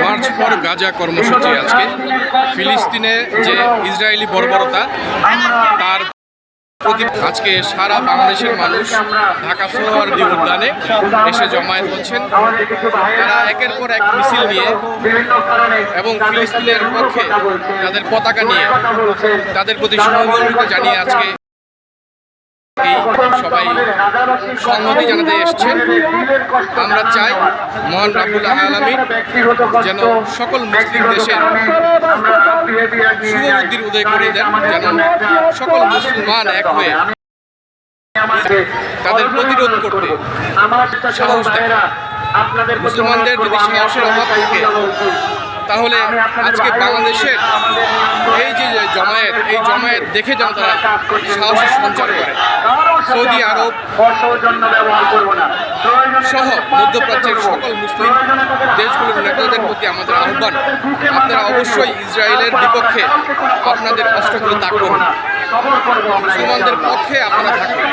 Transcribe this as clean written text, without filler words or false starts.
March for Gaza কর্মসূচি আজকে ফিলিস্তিনে যে ইসরায়েলি বর্বরতা তার প্রতি আজকে সারা বাংলাদেশের মানুষ ঢাকা সোহরাওয়ার্দী উদ্যানে এসে জমায়েত হচ্ছেন। তারা একের পর এক মিছিল নিয়ে এবং ফিলিস্তিনের পক্ষে তাদের পতাকা নিয়ে তাদের প্রতি সহযোগিতা জানিয়ে আজকে সবাই সংহতি জানাতে এসছেন। আমরা চাই মহান রাব্বুল আলামিন যেন সকল মুসলিম দেশের শুভবুদ্ধির উদয় করে দেন, যেন সকল মুসলমান এক হয়ে তাদের প্রতিরোধ করতে সাহস দেয়। মুসলমানদের যদি সাহসের অভাব থাকে তাহলে আজকে বাংলাদেশের এই যে জমায়েত দেখে যেন তারা সাহসের সঞ্চার করে। সৌদি আরব সহ মধ্যপ্রাচ্যের সকল মুসলিম দেশগুলোর নেতাদের প্রতি আমাদের আহ্বান, আপনারা অবশ্যই ইসরায়েলের বিপক্ষে আপনাদের অস্ত্রগুলো তাক করুন, মুসলমানদের পক্ষে আপনারা থাকুন।